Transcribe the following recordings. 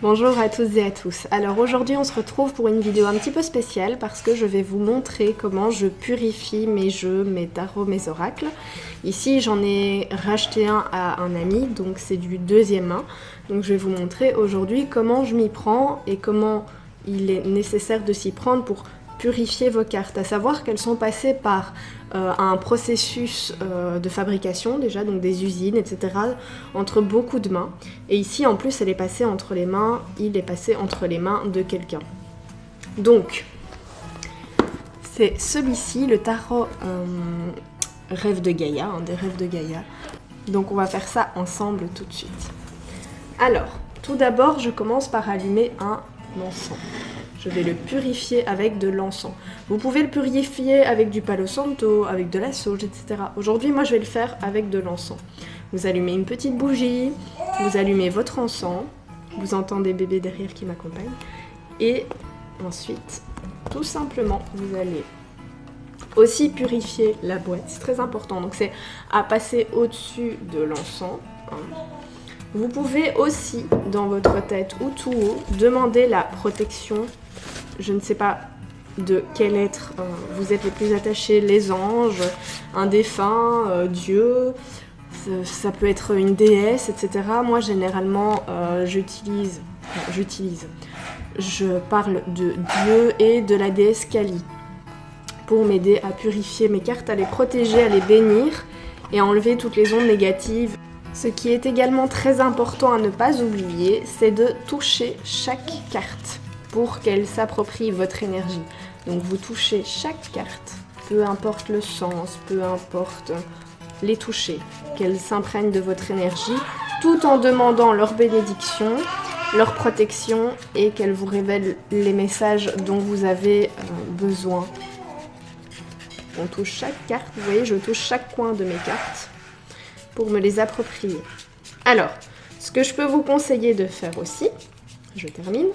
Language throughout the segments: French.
Bonjour à toutes et à tous. Alors aujourd'hui on se retrouve pour une vidéo un petit peu spéciale parce que je vais vous montrer comment je purifie mes jeux, mes tarots, mes oracles. Ici j'en ai racheté un à un ami, donc c'est du deuxième main. Donc je vais vous montrer aujourd'hui comment je m'y prends et comment il est nécessaire de s'y prendre pour purifier vos cartes, à savoir qu'elles sont passées par un processus de fabrication déjà, donc des usines, etc., entre beaucoup de mains. Et ici, en plus, elle est passée entre les mains, il est passé entre les mains de quelqu'un. Donc, c'est celui-ci, le tarot Rêve de Gaïa, un des rêves de Gaïa. Donc on va faire ça ensemble tout de suite. Alors, tout d'abord, je commence par allumer un encens. Je vais le purifier avec de l'encens. Vous pouvez le purifier avec du palo santo, avec de la sauge, etc. Aujourd'hui, moi, je vais le faire avec de l'encens. Vous allumez une petite bougie, vous allumez votre encens. Vous entendez bébé derrière qui m'accompagne. Et ensuite, tout simplement, vous allez aussi purifier la boîte. C'est très important. Donc, c'est à passer au-dessus de l'encens. Vous pouvez aussi, dans votre tête ou tout haut, demander la protection. Je ne sais pas de quel être vous êtes les plus attachés, les anges, un défunt, Dieu, ça peut être une déesse, etc. Moi, généralement, je parle de Dieu et de la déesse Kali pour m'aider à purifier mes cartes, à les protéger, à les bénir et à enlever toutes les ondes négatives. Ce qui est également très important à ne pas oublier, c'est de toucher chaque carte pour qu'elle s'approprie votre énergie. Donc vous touchez chaque carte, peu importe le sens, peu importe les toucher, qu'elles s'imprègnent de votre énergie, tout en demandant leur bénédiction, leur protection et qu'elles vous révèlent les messages dont vous avez besoin. On touche chaque carte, vous voyez, je touche chaque coin de mes cartes pour me les approprier. Alors, ce que je peux vous conseiller de faire aussi, je termine,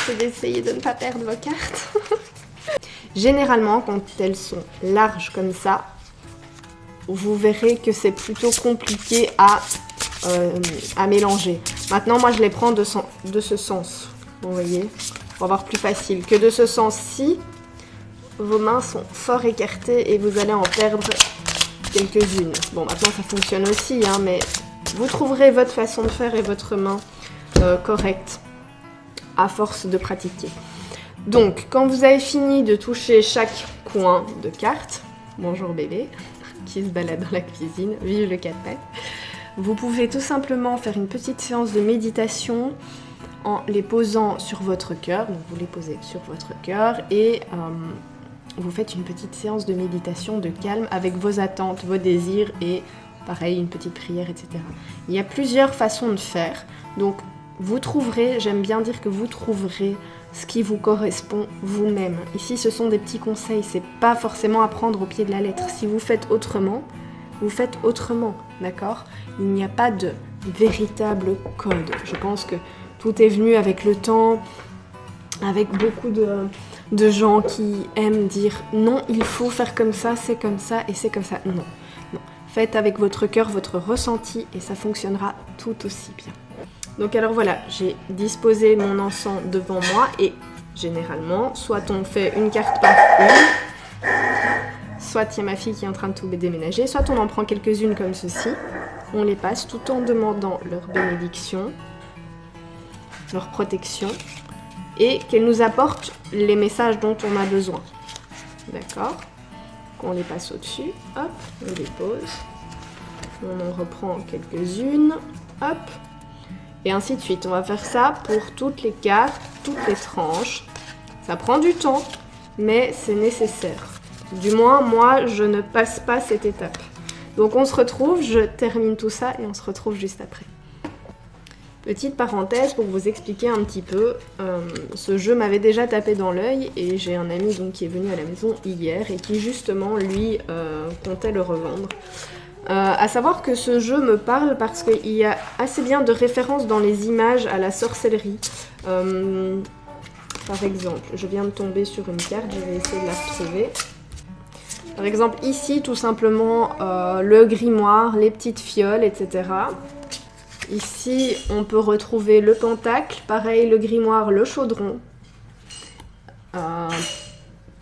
c'est d'essayer de ne pas perdre vos cartes. Généralement, quand elles sont larges comme ça, vous verrez que c'est plutôt compliqué à mélanger. Maintenant, moi, je les prends de ce sens, vous voyez, pour avoir plus facile. Que de ce sens-ci, vos mains sont fort écartées et vous allez en perdre quelques-unes. Bon, maintenant, ça fonctionne aussi, hein, mais vous trouverez votre façon de faire et votre main correcte à force de pratiquer. Donc, quand vous avez fini de toucher chaque coin de carte, bonjour bébé, qui se balade dans la cuisine, vive le 4 pattes, vous pouvez tout simplement faire une petite séance de méditation en les posant sur votre cœur. Donc, vous les posez sur votre cœur et vous faites une petite séance de méditation, de calme, avec vos attentes, vos désirs et pareil, une petite prière, etc. Il y a plusieurs façons de faire, donc vous trouverez, j'aime bien dire que vous trouverez ce qui vous correspond vous-même. Ici, ce sont des petits conseils, c'est pas forcément à prendre au pied de la lettre. Si vous faites autrement, vous faites autrement, d'accord? Il n'y a pas de véritable code. Je pense que tout est venu avec le temps, avec beaucoup de gens qui aiment dire non, il faut faire comme ça et c'est comme ça. Non, non. Faites avec votre cœur, votre ressenti et ça fonctionnera tout aussi bien. Donc alors voilà, j'ai disposé mon encens devant moi et généralement, soit on fait une carte par une, soit il y a ma fille qui est en train de tout déménager, soit on en prend quelques-unes comme ceci, on les passe tout en demandant leur bénédiction, leur protection et qu'elles nous apportent les messages dont on a besoin. D'accord? On les passe au-dessus, hop, on les pose, on en reprend quelques-unes, hop, et ainsi de suite. On va faire ça pour toutes les cartes, toutes les tranches. Ça prend du temps, mais c'est nécessaire. Du moins, moi, je ne passe pas cette étape. Donc on se retrouve, je termine tout ça et on se retrouve juste après. Petite parenthèse pour vous expliquer un petit peu, ce jeu m'avait déjà tapé dans l'œil et j'ai un ami donc, qui est venu à la maison hier et qui justement, lui, comptait le revendre. À savoir que ce jeu me parle parce qu'il y a assez bien de références dans les images à la sorcellerie. Par exemple, je viens de tomber sur une carte, je vais essayer de la retrouver. Par exemple, ici, tout simplement, le grimoire, les petites fioles, etc. Ici, on peut retrouver le pentacle, pareil, le grimoire, le chaudron.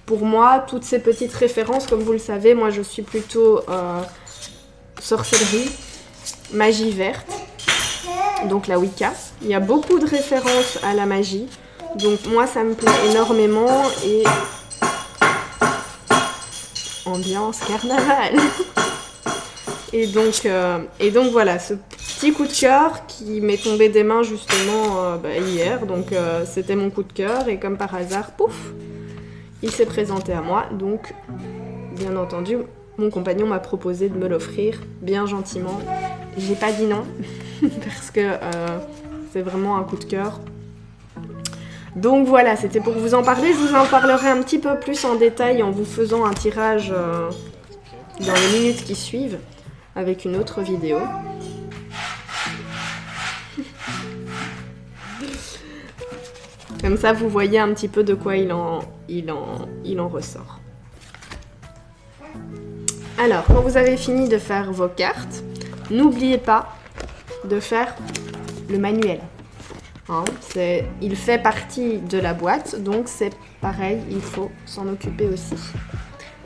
Pour moi, toutes ces petites références, comme vous le savez, moi je suis plutôt sorcellerie, magie verte, donc la Wicca. Il y a beaucoup de références à la magie, donc moi ça me plaît énormément et ambiance carnaval. Et donc voilà, ce petit coup de cœur qui m'est tombé des mains justement hier, donc c'était mon coup de cœur et comme par hasard, pouf, il s'est présenté à moi, donc bien entendu mon compagnon m'a proposé de me l'offrir bien gentiment. J'ai pas dit non parce que c'est vraiment un coup de cœur. Donc voilà, c'était pour vous en parler. Je vous en parlerai un petit peu plus en détail en vous faisant un tirage dans les minutes qui suivent avec une autre vidéo. Comme ça, vous voyez un petit peu de quoi il en ressort. Alors, quand vous avez fini de faire vos cartes, n'oubliez pas de faire le manuel. Hein, il fait partie de la boîte, donc c'est pareil, il faut s'en occuper aussi.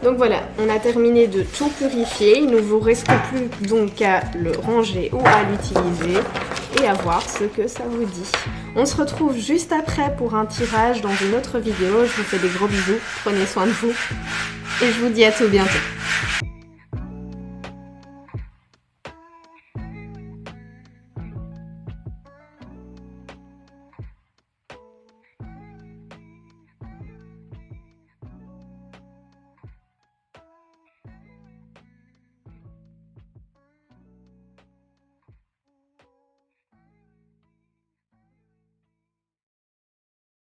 Donc voilà, on a terminé de tout purifier. Il ne vous reste plus donc qu'à le ranger ou à l'utiliser et à voir ce que ça vous dit. On se retrouve juste après pour un tirage dans une autre vidéo. Je vous fais des gros bisous, prenez soin de vous et je vous dis à tout bientôt.